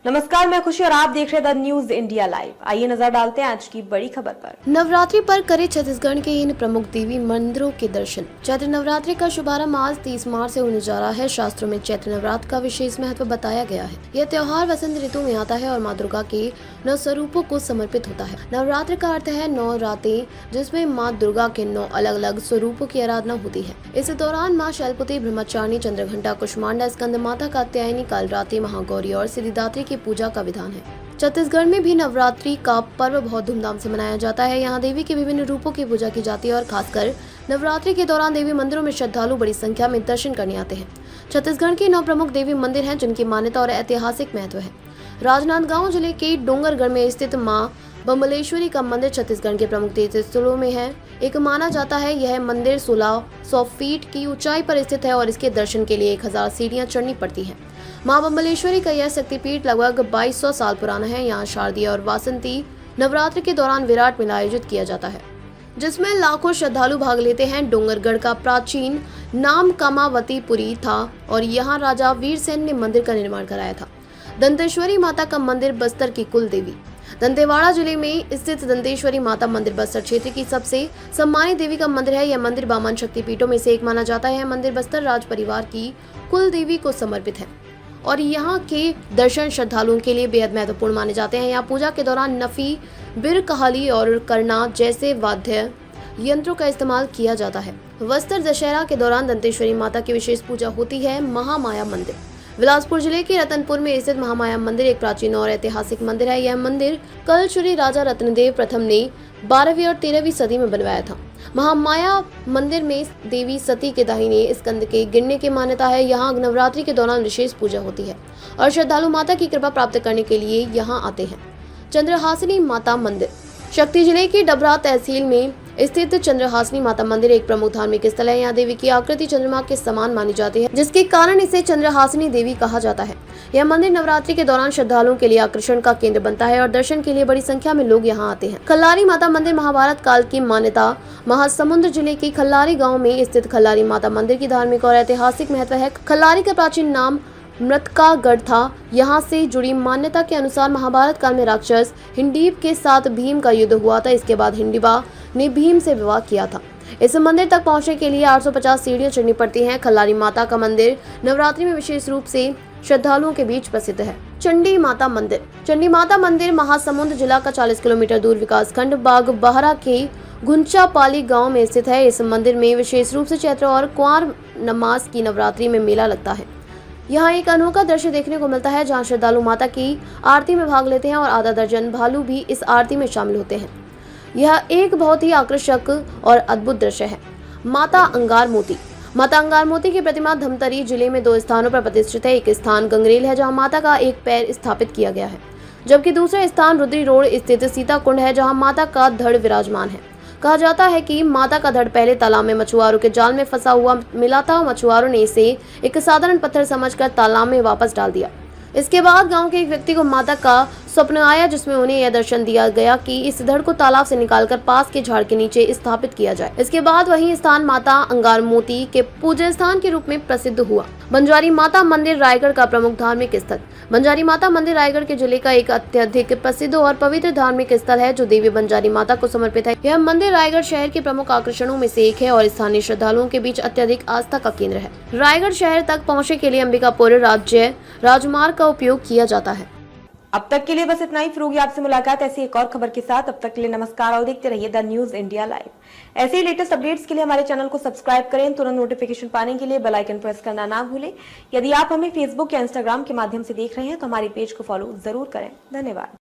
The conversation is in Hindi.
नमस्कार, मैं खुशी और आप देख रहे हैं द न्यूज इंडिया लाइव। आइए नजर डालते हैं आज की बड़ी खबर पर। नवरात्रि पर करे छत्तीसगढ़ के इन प्रमुख देवी मंदिरों के दर्शन। चैत्र नवरात्रि का शुभारंभ आज 30 मार्च से होने जा रहा है। शास्त्रों में चैत्र नवरात्र का विशेष महत्व बताया गया है। यह त्योहार वसंत ऋतु में आता है और माँ दुर्गा के 9 स्वरूपों को समर्पित होता है। नवरात्र का अर्थ है 9 रातें, जिसमें माँ दुर्गा के 9 अलग अलग स्वरूपों की आराधना होती है। इस दौरान माँ शैलपुत्री, ब्रह्मचारिणी, चंद्रघंटा, कुष्मांडा, स्कंद माता, कात्यायनी, कालरात्रि, महागौरी और सिद्धिदात्री की पूजा का विधान है। छत्तीसगढ़ में भी नवरात्रि का पर्व बहुत धूमधाम से मनाया जाता है। यहाँ देवी के विभिन्न रूपों की पूजा की जाती है और खासकर नवरात्रि के दौरान देवी मंदिरों में श्रद्धालु बड़ी संख्या में दर्शन करने आते हैं। छत्तीसगढ़ के 9 प्रमुख देवी मंदिर हैं जिनकी मान्यता और ऐतिहासिक महत्व है। राजनांदगांव जिले के डोंगरगढ़ में स्थित माँ बम्बलेश्वरी का मंदिर छत्तीसगढ़ के प्रमुख तीर्थ स्थलों में है। एक माना जाता है यह मंदिर 1600 फीट की ऊंचाई पर स्थित है और इसके दर्शन के लिए 1000 सीढ़ियां चढ़नी पड़ती हैं। माँ बम्बलेश्वरी का यह शक्तिपीठ लगभग 2200 साल पुराना है। यहाँ शारदीय और वासंती नवरात्र के दौरान विराट मेला आयोजित किया जाता है, जिसमें लाखों श्रद्धालु भाग लेते हैं। डोंगरगढ़ का प्राचीन नाम कामावतीपुरी था और यहाँ राजा वीरसेन ने मंदिर का निर्माण कराया था। दंतेश्वरी माता का मंदिर बस्तर की कुल देवी। दंतेवाड़ा जिले में स्थित दंतेश्वरी माता मंदिर बस्तर क्षेत्र की सबसे सम्मानित देवी का मंदिर है। यह मंदिर 52 शक्तिपीठों में से एक माना जाता है। मंदिर बस्तर राज परिवार की कुल देवी को समर्पित है और यहाँ के दर्शन श्रद्धालुओं के लिए बेहद महत्वपूर्ण माने जाते हैं। यहाँ पूजा के दौरान नफी, बिर, कहाली और करना जैसे वाद्य यंत्रों का इस्तेमाल किया जाता है। बस्तर दशहरा के दौरान दंतेश्वरी माता की विशेष पूजा होती है। महामाया मंदिर बिलासपुर जिले के रतनपुर में स्थित महामाया मंदिर एक प्राचीन और ऐतिहासिक मंदिर है। यह मंदिर कलचुरी राजा रत्नदेव प्रथम ने 12वीं और 13वीं सदी में बनवाया था। महामाया मंदिर में देवी सती के दाहिने स्कंद के गिरने की मान्यता है। यहाँ नवरात्रि के दौरान विशेष पूजा होती है और श्रद्धालु माता की कृपा प्राप्त करने के लिए यहाँ आते हैं। चंद्रहासिनी माता मंदिर शक्ति जिले की डबरा तहसील में स्थित चंद्रहासिनी माता मंदिर एक प्रमुख धार्मिक स्थल है। यहाँ देवी की आकृति चंद्रमा के समान मानी जाती है, जिसके कारण इसे चंद्रहासिनी देवी कहा जाता है। यह मंदिर नवरात्रि के दौरान श्रद्धालुओं के लिए आकर्षण का केंद्र बनता है और दर्शन के लिए बड़ी संख्या में लोग यहाँ आते हैं। खल्लारी माता मंदिर महाभारत काल की मान्यता। महासमुंद जिले के खल्लारी गाँव में स्थित खल्लारी माता मंदिर की धार्मिक और ऐतिहासिक महत्व है। खल्लारी का प्राचीन नाम मृतकागढ़ था। यहाँ से जुड़ी मान्यता के अनुसार महाभारत काल में राक्षस हिंडीव के साथ भीम का युद्ध हुआ था। इसके बाद हिंडिबा ने भीम से विवाह किया था। इस मंदिर तक पहुंचने के लिए 850 सीढ़ियां चढ़नी पड़ती हैं। खल्लारी माता का मंदिर नवरात्रि में विशेष रूप से श्रद्धालुओं के बीच प्रसिद्ध है। चंडी माता मंदिर। चंडी माता मंदिर महासमुंद जिला का 40 किलोमीटर दूर विकासखंड बाग बहरा के घुंचापाली गाँव में स्थित है। इस मंदिर में विशेष रूप से चैत्र और कुंवर नमास की नवरात्रि में मेला लगता है। यहाँ एक अनोखा दृश्य देखने को मिलता है जहाँ श्रद्धालु माता की आरती में भाग लेते हैं और आधा दर्जन भालू भी इस आरती में शामिल होते हैं। यह एक बहुत ही आकर्षक और अद्भुत दृश्य है। माता अंगार मोती। माता अंगार मोती की प्रतिमा धमतरी जिले में 2 स्थानों पर प्रतिष्ठित है। एक स्थान गंगरेल है जहाँ माता का एक पैर स्थापित किया गया है, जबकि दूसरा स्थान रुद्री रोड स्थित सीता कुंड है जहाँ माता का धड़ विराजमान है। कहा जाता है कि माता का धड़ पहले तालाब में मछुआरों के जाल में फंसा हुआ मिला था। मछुआरों ने इसे एक साधारण पत्थर समझकर तालाब में वापस डाल दिया। इसके बाद गांव के एक व्यक्ति को माता का स्वप्न आया, जिसमें उन्हें यह दर्शन दिया गया कि इस धड़ को तालाब से निकालकर पास के झाड़ के नीचे स्थापित किया जाए। इसके बाद वही स्थान माता अंगार मोती के पूजा स्थान के रूप में प्रसिद्ध हुआ। बंजारी माता मंदिर रायगढ़ का प्रमुख धार्मिक स्थल। बंजारी माता मंदिर रायगढ़ के जिले का एक अत्यधिक प्रसिद्ध और पवित्र धार्मिक स्थल है जो देवी बंजारी माता को समर्पित है। यह मंदिर रायगढ़ शहर के प्रमुख आकर्षणों में से एक है और स्थानीय श्रद्धालुओं के बीच अत्यधिक आस्था का केंद्र है। रायगढ़ शहर तक पहुँचने के लिए अंबिकापुर राज्य राजमार्ग का उपयोग किया जाता है। अब तक के लिए बस इतना ही। फिर होगी आपसे मुलाकात ऐसी एक और खबर के साथ। अब तक के लिए नमस्कार और देखते रहिए द न्यूज इंडिया लाइव। ऐसे ही लेटेस्ट अपडेट्स के लिए हमारे चैनल को सब्सक्राइब करें। तुरंत नोटिफिकेशन पाने के लिए बेल आइकन प्रेस करना ना भूलें। यदि आप हमें फेसबुक या इंस्टाग्राम के माध्यम से देख रहे हैं तो हमारे पेज को फॉलो जरूर करें। धन्यवाद।